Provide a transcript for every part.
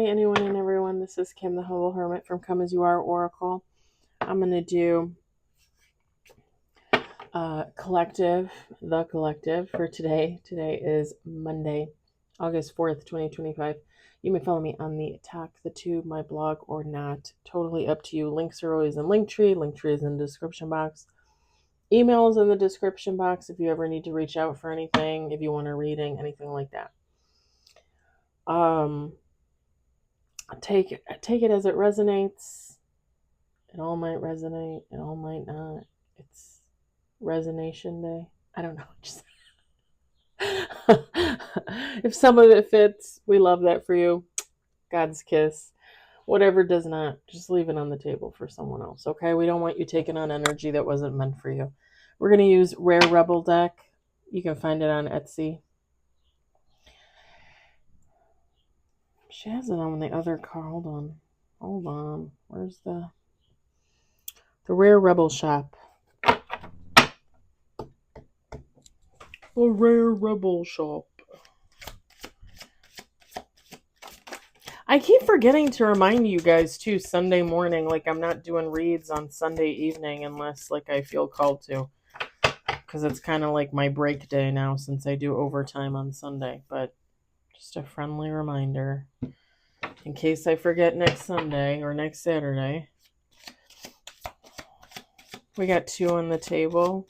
anyone and everyone. This is Kim, the Humble Hermit from Come As You Are Oracle. I'm going to do The Collective for today. Today is Monday, August 4th, 2025. You may follow me on the Attack the Tube, my blog, or not. Totally up to you. Links are always in Linktree. Linktree is in the description box. Email is in the description box if you ever need to reach out for anything, if you want a reading, anything like that. Take it as it resonates. It all might resonate, it all might not. It's resonation day. I don't know. Just if some of it fits, we love that for you. God's kiss. Whatever does not, just leave it on the table for someone else, okay? We don't want you taking on energy that wasn't meant for you. We're going to use Rare Rebel deck. You can find it on Etsy. She has it on the other card. Hold on. Where's the Rare Rebel shop? The Rare Rebel shop. I keep forgetting to remind you guys too, Sunday morning, like I'm not doing reads on Sunday evening unless like I feel called to, because it's kind of like my break day now since I do overtime on Sunday. But just a friendly reminder in case I forget next Sunday or next Saturday. We got 2 on the table.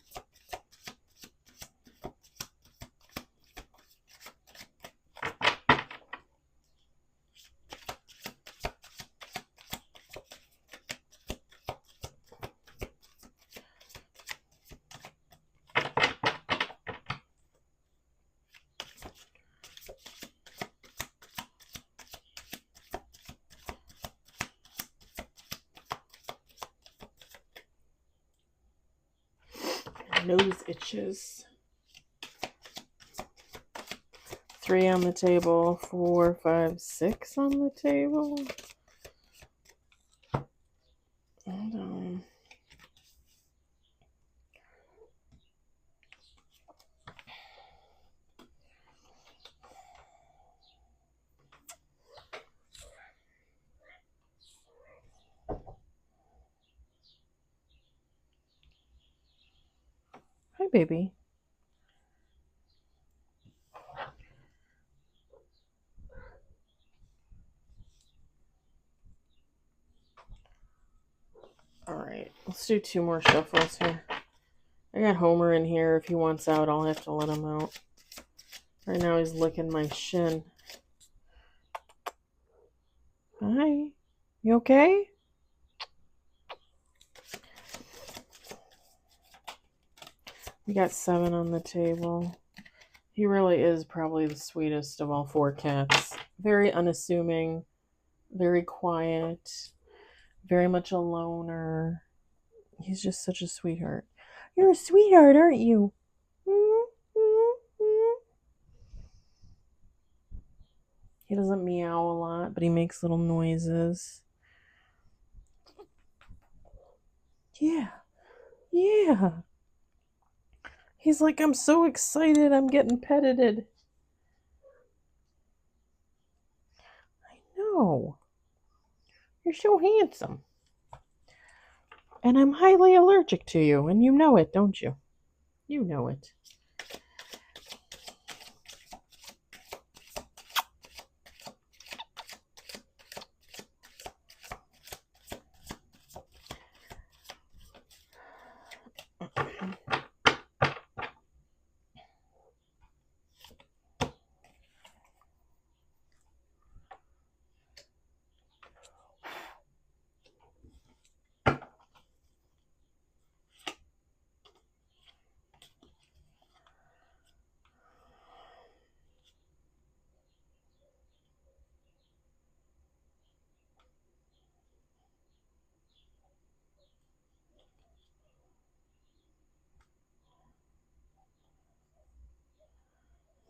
Nose itches. 3 on the table, 4, 5, 6 on the table. Hold on. Hi, baby. Alright, let's do 2 more shuffles here. I got Homer in here. If he wants out, I'll have to let him out. Right now he's licking my shin. Hi. You okay? We got 7 on the table. He really is probably the sweetest of all 4 cats. Very unassuming, very quiet, very much a loner. He's just such a sweetheart. You're a sweetheart, aren't you? He doesn't meow a lot, but he makes little noises. Yeah. Yeah. He's like, I'm so excited, I'm getting petted. I know. You're so handsome. And I'm highly allergic to you, and you know it, don't you? You know it.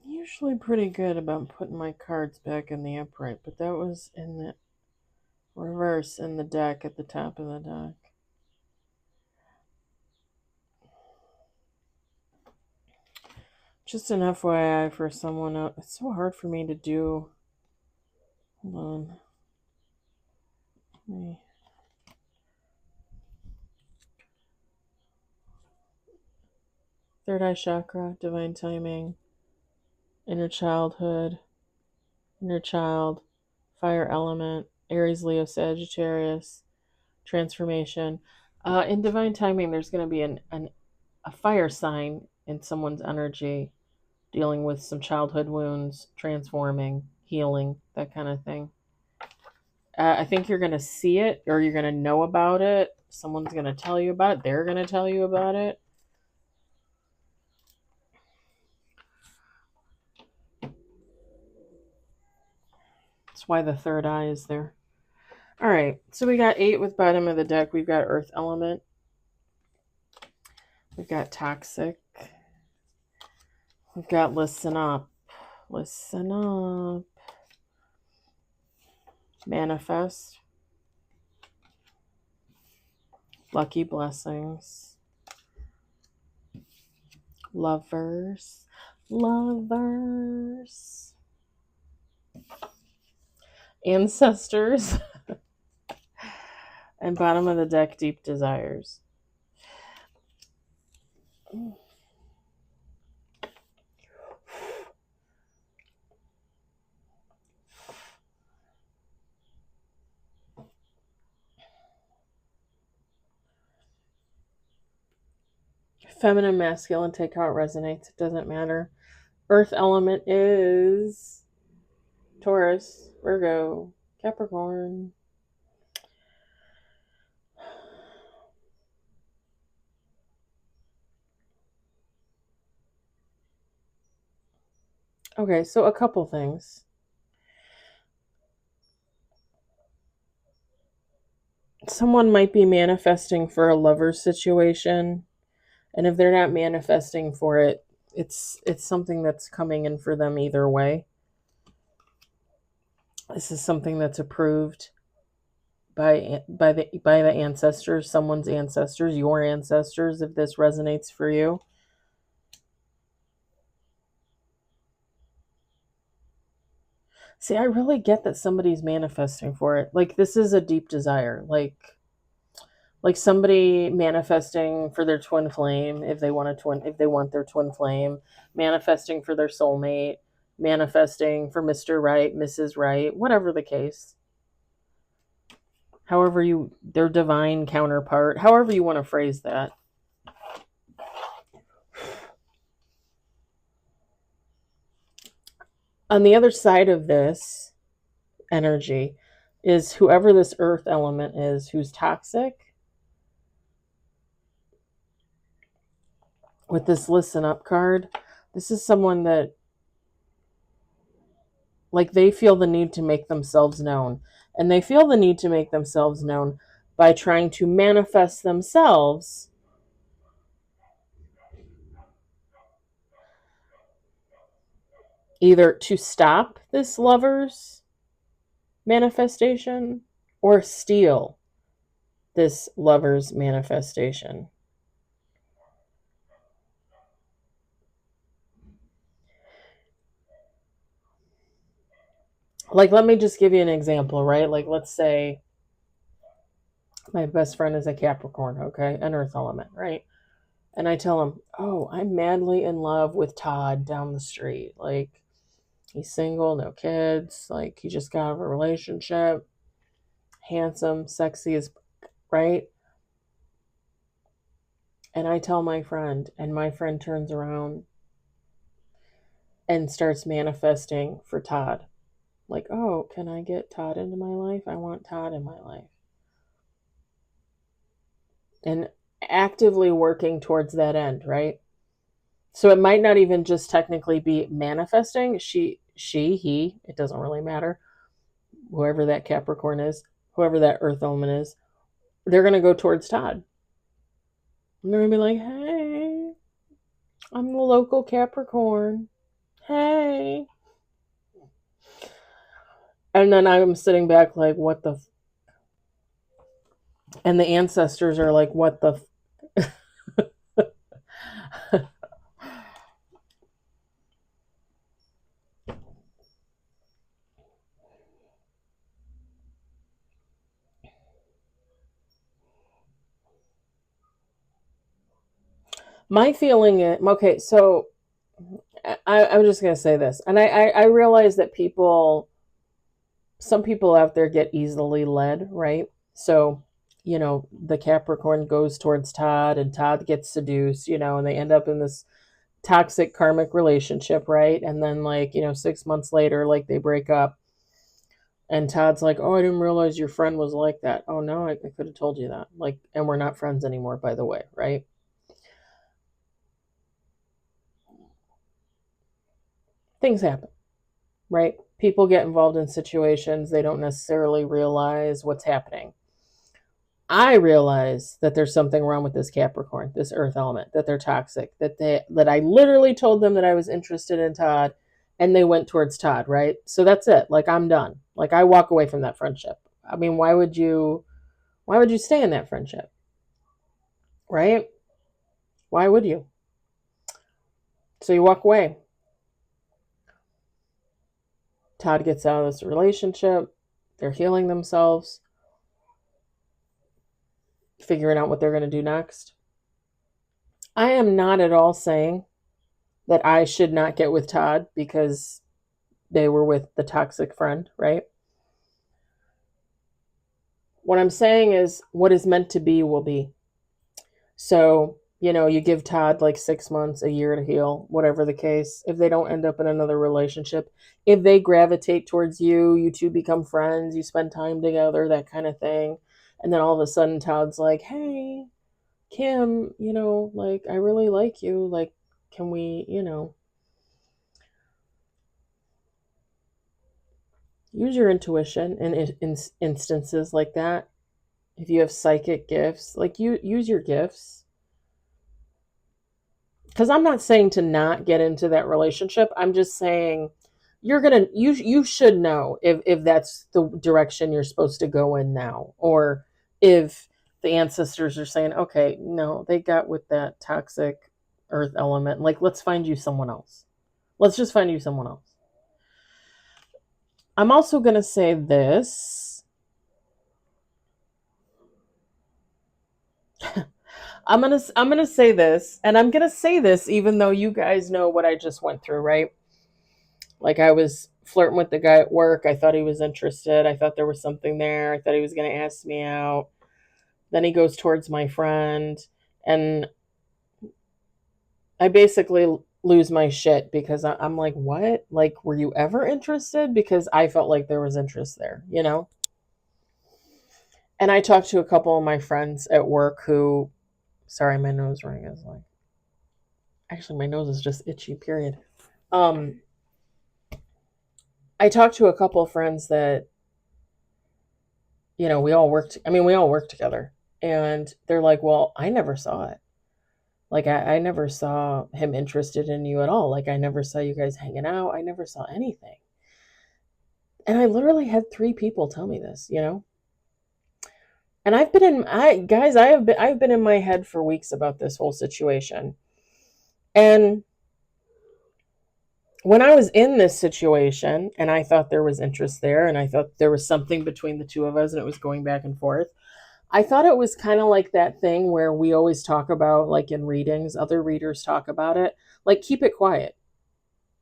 Usually pretty good about putting my cards back in the upright, but that was in the reverse in the deck at the top of the deck. Just an FYI for someone else. It's so hard for me to do. Hold on. Third eye chakra, divine timing, inner childhood, inner child, fire element, Aries, Leo, Sagittarius, transformation. In divine timing, there's going to be a fire sign in someone's energy, dealing with some childhood wounds, transforming, healing, that kind of thing. I think you're going to see it, or you're going to know about it. Someone's going to tell you about it. They're going to tell you about it. That's why the third eye is there. All right, so we got 8 with bottom of the deck. We've got earth element. We've got toxic. We've got listen up. Listen up. Manifest. Lucky blessings. Lovers. Lovers. Ancestors. And bottom of the deck, deep desires. Feminine, masculine, take how it resonates. It doesn't matter. Earth element is Taurus, Virgo, Capricorn. Okay, so a couple things. Someone might be manifesting for a lover situation, and if they're not manifesting for it, it's something that's coming in for them either way. This is something that's approved by the ancestors, someone's ancestors, your ancestors, if this resonates for you. See, I really get that somebody's manifesting for it. Like, this is a deep desire. Like somebody manifesting for their twin flame, if they want their twin flame, manifesting for their soulmate, manifesting for Mr. Right, Mrs. Right, whatever the case. However their divine counterpart, however you want to phrase that. On the other side of this energy is whoever this earth element is, who's toxic. With this listen up card, this is someone that, like, they feel the need to make themselves known. And they feel the need to make themselves known by trying to manifest themselves either to stop this lover's manifestation or steal this lover's manifestation. Like, let me just give you an example, right? Like, let's say my best friend is a Capricorn, okay? An earth element, right? And I tell him, oh, I'm madly in love with Todd down the street. Like, he's single, no kids. Like, he just got out of a relationship. Handsome, sexy as, right? And I tell my friend, and my friend turns around and starts manifesting for Todd. Like, oh, can I get Todd into my life? I want Todd in my life. And actively working towards that end, right? So it might not even just technically be manifesting. She, he, it doesn't really matter. Whoever that Capricorn is, whoever that earth element is, they're going to go towards Todd. And they're going to be like, hey, I'm the local Capricorn. Hey. And then I'm sitting back like, what the and the ancestors are like, what the My feeling is okay. So I'm just gonna say this, and I realize that some people out there get easily led, right? So, the Capricorn goes towards Todd, and Todd gets seduced, and they end up in this toxic karmic relationship, right? And then, like, 6 months later, like, they break up, and Todd's like, "Oh, I didn't realize your friend was like that." Oh no, I could have told you that. Like, and we're not friends anymore, by the way, right? Things happen, right? People get involved in situations they don't necessarily realize what's happening. I realize that there's something wrong with this Capricorn, this earth element, that they're toxic, that I literally told them that I was interested in Todd, and they went towards Todd, right? So that's it. Like, I'm done. Like, I walk away from that friendship. I mean, why would you stay in that friendship? Right? Why would you? So you walk away. Todd gets out of this relationship. They're healing themselves, figuring out what they're going to do next. I am not at all saying that I should not get with Todd because they were with the toxic friend, right? What I'm saying is what is meant to be will be. So, you give Todd like 6 months, a year to heal, whatever the case. If they don't end up in another relationship, if they gravitate towards you, you two become friends, you spend time together, that kind of thing. And then all of a sudden, Todd's like, "Hey, Kim, like, I really like you. Like, can we, use your intuition in instances like that? If you have psychic gifts, like, you use your gifts." Because I'm not saying to not get into that relationship. I'm just saying you should know if that's the direction you're supposed to go in now, or if the ancestors are saying, okay, no, they got with that toxic earth element, like, let's find you someone else. Let's just find you someone else. I'm also going to say this. I'm gonna say this, and I'm gonna say this even though you guys know what I just went through, right? Like, I was flirting with the guy at work. I thought he was interested. I thought there was something there. I thought he was gonna ask me out. Then he goes towards my friend, and I basically lose my shit because I'm like, what? Like, were you ever interested? Because I felt like there was interest there. And I talked to a couple of my friends at work who, sorry, my nose ring is like, actually, my nose is just itchy, period. Um, I talked to a couple of friends that, we all work together. And they're like, well, I never saw it. Like, I never saw him interested in you at all. Like, I never saw you guys hanging out. I never saw anything. And I literally had three people tell me this. And I've been in my head for weeks about this whole situation. And when I was in this situation and I thought there was interest there and I thought there was something between the two of us and it was going back and forth, I thought it was kind of like that thing where we always talk about, like, in readings, other readers talk about it, like, keep it quiet.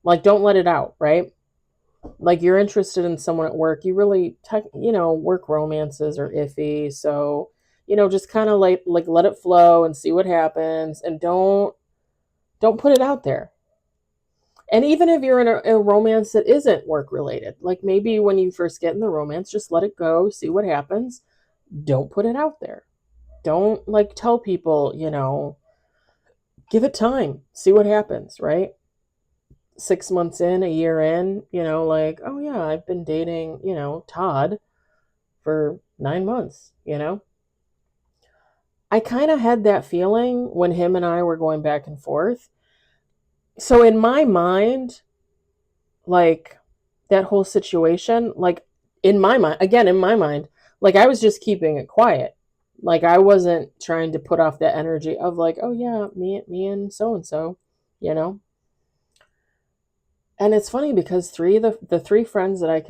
Like, don't let it out, right? Like, you're interested in someone at work, you really, work romances are iffy. So, just kind of like let it flow and see what happens, and don't put it out there. And even if you're in a romance that isn't work related, like, maybe when you first get in the romance, just let it go, see what happens. Don't put it out there. Don't, like, tell people, give it time, see what happens, right? 6 months in, a year in, like, oh yeah, I've been dating, Todd for 9 months. I kind of had that feeling when him and I were going back and forth. So in my mind, like, that whole situation, like, in my mind, like, I was just keeping it quiet. Like, I wasn't trying to put off that energy of, like, oh yeah, me and so and so, you know. And it's funny because the three friends that I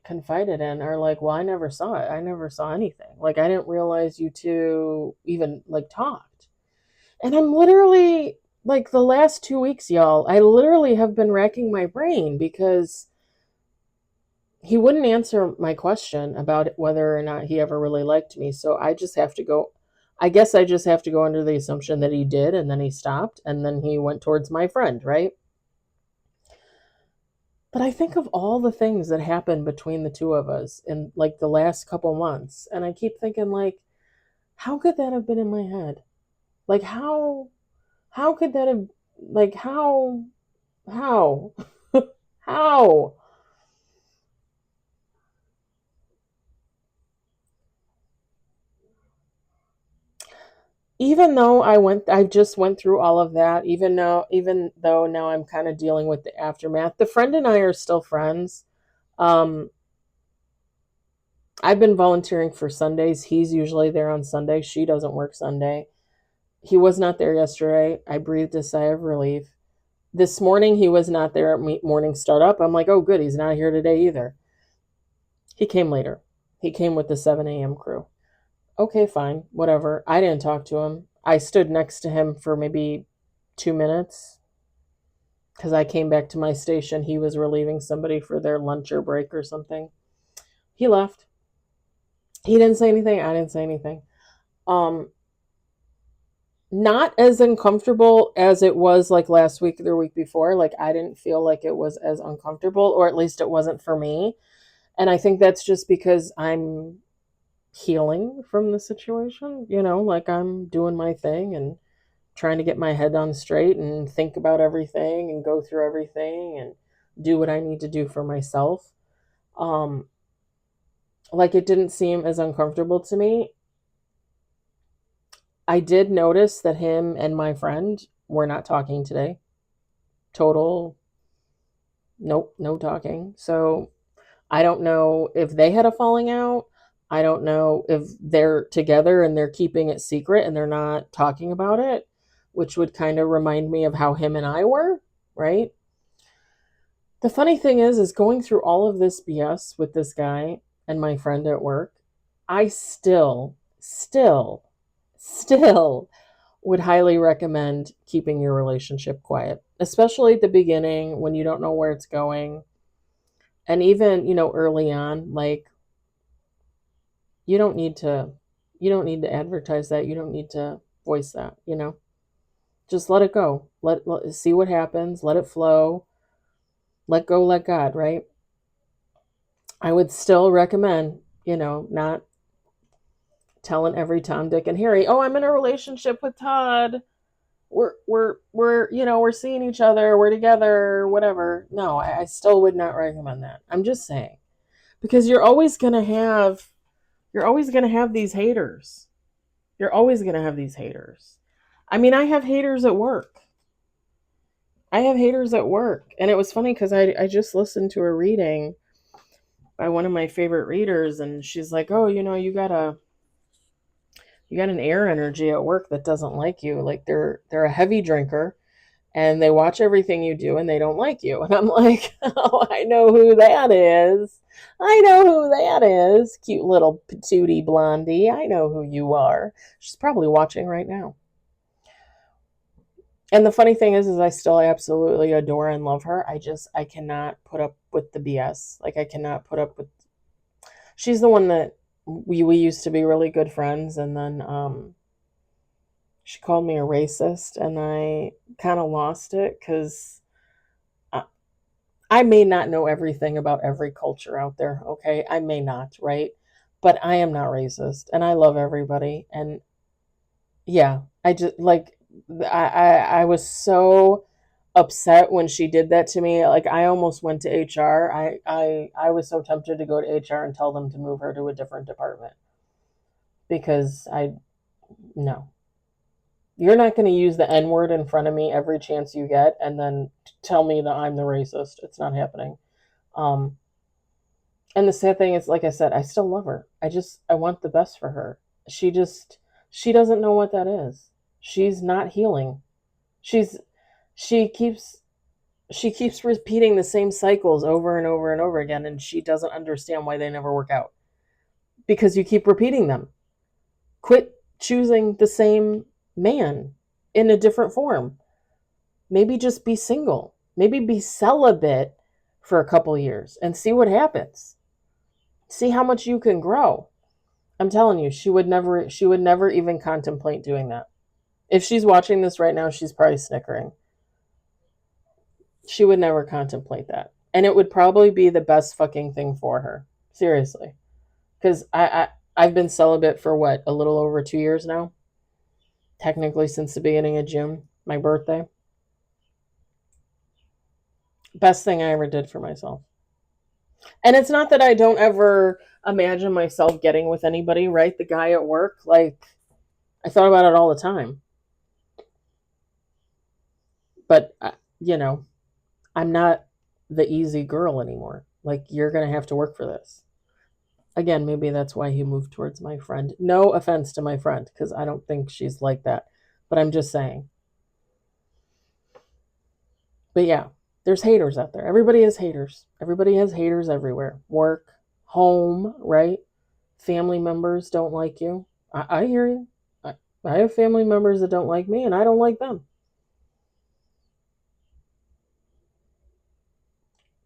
confided in are like, well, I never saw it. I never saw anything. Like, I didn't realize you two even, like, talked. And I'm literally like the last 2 weeks, y'all, I literally have been racking my brain because he wouldn't answer my question about whether or not he ever really liked me. So I just have to go. I guess I just have to go under the assumption that he did, and then he stopped, and then he went towards my friend, right? But I think of all the things that happened between the two of us in like the last couple months, and I keep thinking like, how could that have been in my head? Like how could that have like how how even though I just went through all of that, even though now I'm kind of dealing with the aftermath. The friend and I are still friends. Um I've been volunteering for Sundays. He's usually there on Sunday. She doesn't work Sunday. He was not there yesterday. I breathed a sigh of relief. This morning he was not there at morning startup. I'm like, oh good, he's not here today either. He came later. He came with the 7 a.m. crew. Okay, fine, whatever. I didn't talk to him. I stood next to him for maybe 2 minutes because I came back to my station. He was relieving somebody for their lunch or break or something. He left. He didn't say anything. I didn't say anything. Um, Not as uncomfortable as it was like last week or the week before. Like I didn't feel like it was as uncomfortable, or at least it wasn't for me. And I think that's just because I'm healing from the situation, like I'm doing my thing and trying to get my head on straight and think about everything and go through everything and do what I need to do for myself. Um, like it didn't seem as uncomfortable to me. I did notice that him and my friend were not talking today. Total, nope, no talking. So I don't know if they had a falling out. I don't know if they're together and they're keeping it secret and they're not talking about it, which would kind of remind me of how him and I were, right? The funny thing is going through all of this BS with this guy and my friend at work, I still would highly recommend keeping your relationship quiet, especially at the beginning when you don't know where it's going. And even, early on, like you don't need to you don't need to advertise that. You don't need to voice that. Just let it go. Let see what happens, let it flow. Let go, let God, right? I would still recommend, not telling every Tom, Dick, and Harry, oh, I'm in a relationship with Todd. We're seeing each other, we're together, whatever. No, I still would not recommend that. I'm just saying. Because you're always gonna have these haters. You're always gonna have these haters. I mean, I have haters at work. I have haters at work. And it was funny because I just listened to a reading by one of my favorite readers, and she's like, oh, you got an air energy at work that doesn't like you. Like they're a heavy drinker and they watch everything you do and they don't like you. And I'm like, oh, I know who that is. I know who that is. Cute little patootie blondie. I know who you are. She's probably watching right now. And the funny thing is I still absolutely adore and love her. I cannot put up with the BS. Like I cannot put up with. She's the one that we used to be really good friends, and then she called me a racist, and I kind of lost it because I may not know everything about every culture out there. Okay, I may not, right? But I am not racist, and I love everybody. And yeah, I just like I was so upset when she did that to me. Like I almost went to HR. I was so tempted to go to HR and tell them to move her to a different department because I no. You're not going to use the N word in front of me every chance you get and then tell me that I'm the racist. It's not happening. Um, and the sad thing is, like I said, I still love her. I want the best for her. She doesn't know what that is. She's not healing. She's, she keeps, she keeps repeating the same cycles over and over and over again, and she doesn't understand why they never work out because you keep repeating them. Quit choosing the same man in a different form. Maybe just be single. Maybe be celibate for a couple years and see what happens. See how much you can grow. I'm telling you, she would never even contemplate doing that. If she's watching this right now, she's probably snickering. She would never contemplate that. And it would probably be the best fucking thing for her. Seriously. Because I've been celibate for what, a little over 2 years now? Technically since the beginning of June, my birthday. Best thing I ever did for myself. And it's not that I don't ever imagine myself getting with anybody, right? The guy at work, like, I thought about it all the time. But, you know, I'm not the easy girl anymore. Like, you're going to have to work for this. Again, maybe that's why he moved towards my friend. No offense to my friend, because I don't think she's like that. But I'm just saying. But yeah, there's haters out there. Everybody has haters. Everybody has haters everywhere. Work, home, right? Family members don't like you. I hear you. I have family members that don't like me, and I don't like them.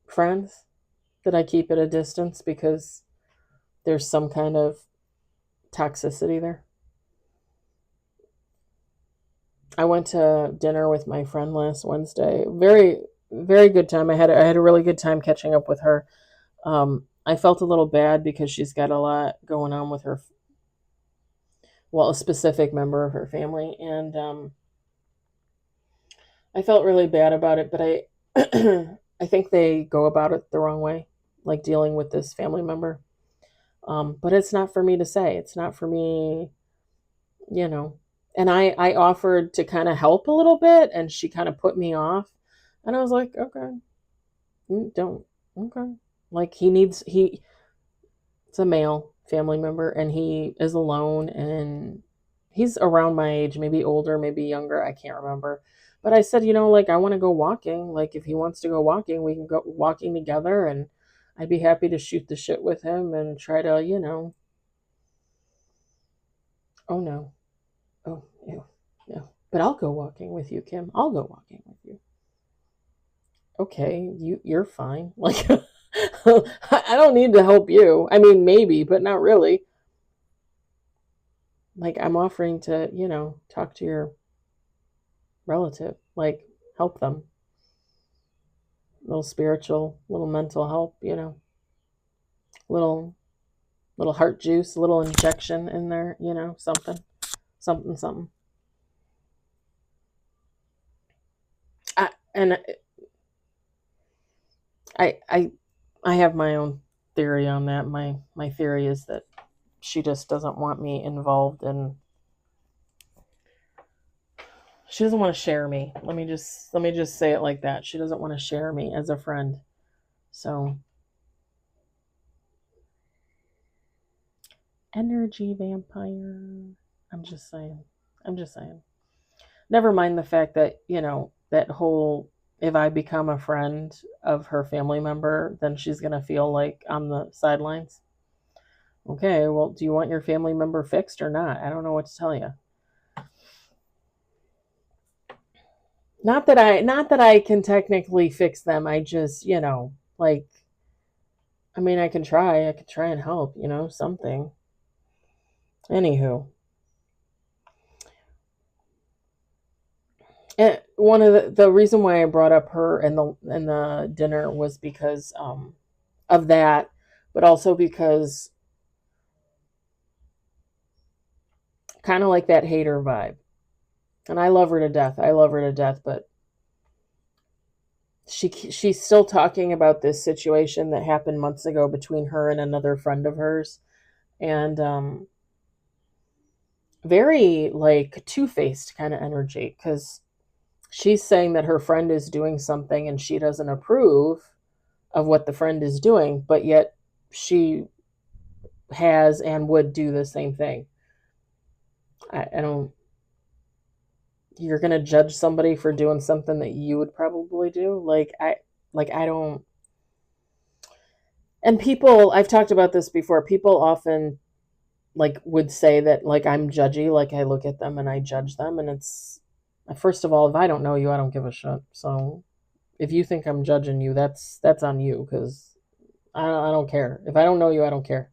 Friends that I keep at a distance because there's some kind of toxicity there. I went to dinner with my friend last Wednesday. Very, very good time. I had a really good time catching up with her. I felt a little bad because she's got a lot going on with her, well, a specific member of her family, and I felt really bad about it. But I think they go about it the wrong way, like dealing with this family member. But it's not for me to say. It's not for me, you know. And I offered to kind of help a little bit, and she kind of put me off. And I was like, okay, don't, okay. Like it's a male family member, and he is alone, and he's around my age, maybe older, maybe younger. I can't remember. But I said, like, I want to go walking. Like, if he wants to go walking, we can go walking together, and I'd be happy to shoot the shit with him and try to, oh no. Oh, ew, no. But I'll go walking with you, Kim. I'll go walking with you. Okay, you're fine. Like, I don't need to help you. I mean, maybe, but not really. Like, I'm offering to, talk to your relative, like, help them. A little spiritual, little mental help, little little heart juice, a little injection in there, something, something, something. And I have my own theory on that. My theory is that she just doesn't want me involved in. She doesn't want to share me. Let me just say it like that. She doesn't want to share me as a friend. So, energy vampire. I'm just saying. I'm just saying. Never mind the fact that, that whole, if I become a friend of her family member, then she's going to feel like on the sidelines. Okay, well, do you want your family member fixed or not? I don't know what to tell you. Not that I can technically fix them. I just, like, I mean, I can try. I could try and help, something. Anywho, and one of the reason why I brought up her and the dinner was because of that, but also because kind of like that hater vibe. And I love her to death. I love her to death, but she's still talking about this situation that happened months ago between her and another friend of hers, and very like two-faced kind of energy, because she's saying that her friend is doing something and she doesn't approve of what the friend is doing, but yet she has and would do the same thing. I don't. You're gonna judge somebody for doing something that you would probably do. I don't. And people, I've talked about this before. People often like would say that like I'm judgy, like I look at them and I judge them, and First of all, if I don't know you, I don't give a shit. So if you think I'm judging you, that's on you, because I don't care. If I don't know you, I don't care.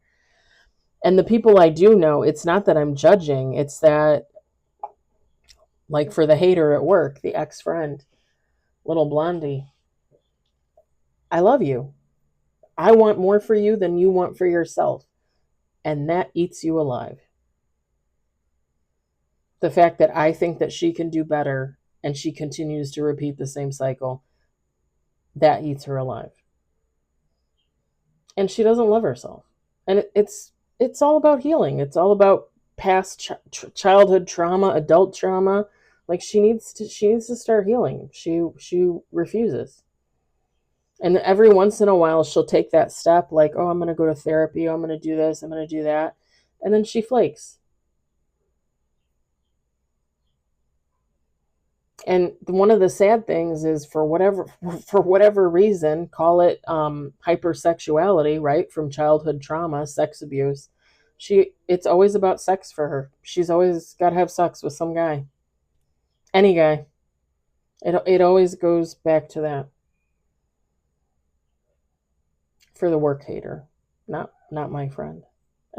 And the people I do know, it's not that I'm judging. It's that, like for the hater at work, the ex-friend, little blondie, I love you. I want more for you than you want for yourself. And that eats you alive. The fact that I think that she can do better and she continues to repeat the same cycle, that eats her alive. And she doesn't love herself. And it's all about healing. It's all about past childhood trauma, adult trauma. Like she needs to start healing. She refuses. And every once in a while she'll take that step, like, oh, I'm going to go to therapy, oh, I'm going to do this, I'm going to do that. And then she flakes. And one of the sad things is, for whatever reason, call it hypersexuality, right, from childhood trauma, sex abuse, it's always about sex for her. She's always got to have sex with some guy, any guy. It always goes back to that. For the work hater, not my friend.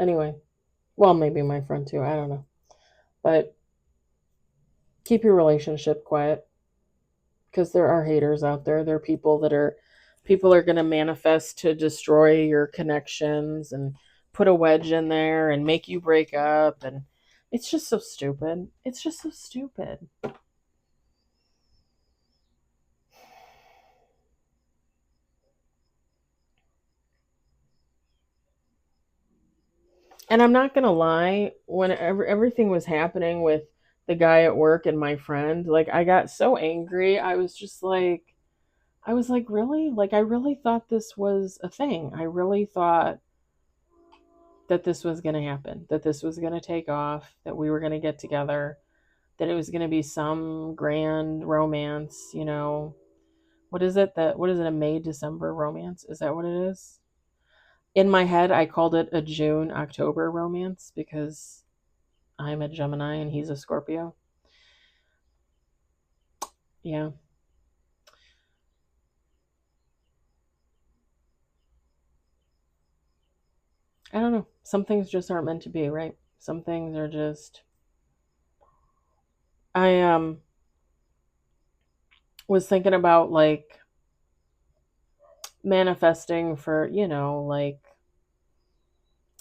Anyway, well, maybe my friend too, I don't know. But keep your relationship quiet, because there are haters out there. There are people are going to manifest to destroy your connections and put a wedge in there and make you break up, and it's just so stupid. It's just so stupid. And I'm not going to lie, when everything was happening with the guy at work and my friend, like, I got so angry. I was like, really? Like, I really thought this was a thing. I really thought that this was going to happen, that this was going to take off, that we were going to get together, that it was going to be some grand romance, you know. What is it, a May December romance? Is that what it is? In my head, I called it a June October romance because I'm a Gemini and he's a Scorpio. Yeah. I don't know. Some things just aren't meant to be, right? Some things are just I was thinking about, like, manifesting for, like,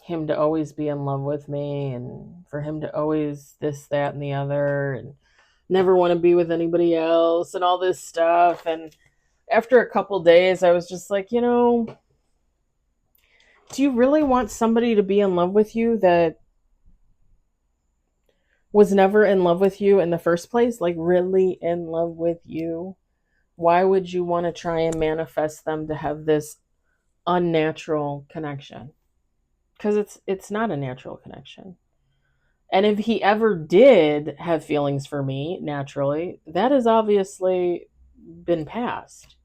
him to always be in love with me, and for him to always this, that, and the other, and never want to be with anybody else and all this stuff. And after a couple days, I was just like, do you really want somebody to be in love with you that was never in love with you in the first place? Like, really in love with you? Why would you want to try and manifest them to have this unnatural connection? Because it's not a natural connection. And if he ever did have feelings for me naturally, that has obviously been past.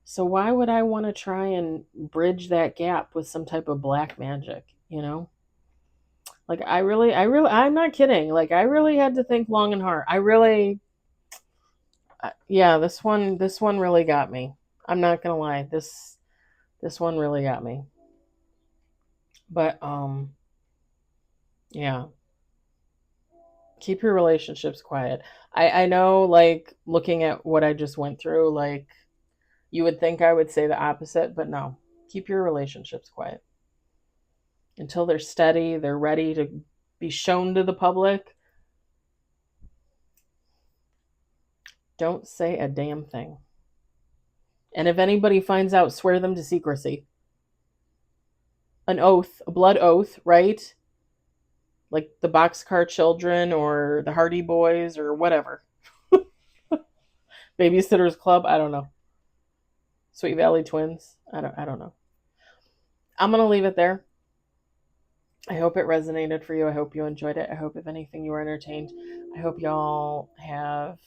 So why would I want to try and bridge that gap with some type of black magic? Like, I'm not kidding. Like, I really had to think long and hard. Yeah, this one really got me. I'm not gonna lie. This one really got me. But yeah, keep your relationships quiet. I know, like, looking at what I just went through, like, you would think I would say the opposite, but no. Keep your relationships quiet until they're steady, they're ready to be shown to the public. Don't say a damn thing. And if anybody finds out, swear them to secrecy. An oath, a blood oath, right? Like the Boxcar Children or the Hardy Boys or whatever. Babysitters Club, I don't know. Sweet Valley Twins, I don't know. I'm going to leave it there. I hope it resonated for you. I hope you enjoyed it. I hope, if anything, you were entertained. I hope y'all have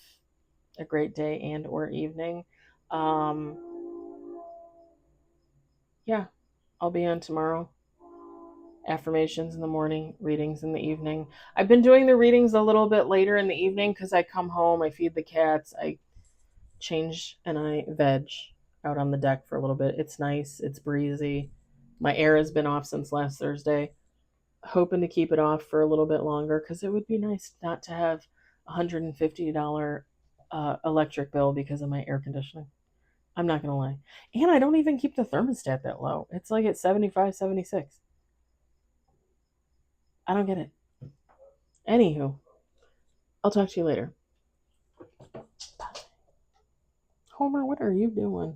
a great day and or evening. Um, yeah, I'll be on tomorrow. Affirmations in the morning, readings in the evening. I've been doing the readings a little bit later in the evening because I come home, I feed the cats, I change, and I veg out on the deck for a little bit. It's nice, it's breezy. My air has been off since last Thursday. Hoping to keep it off for a little bit longer because it would be nice not to have $150 electric bill because of my air conditioning. I'm not going to lie. And I don't even keep the thermostat that low. It's like at 75, 76. I don't get it. Anywho, I'll talk to you later. Homer, what are you doing?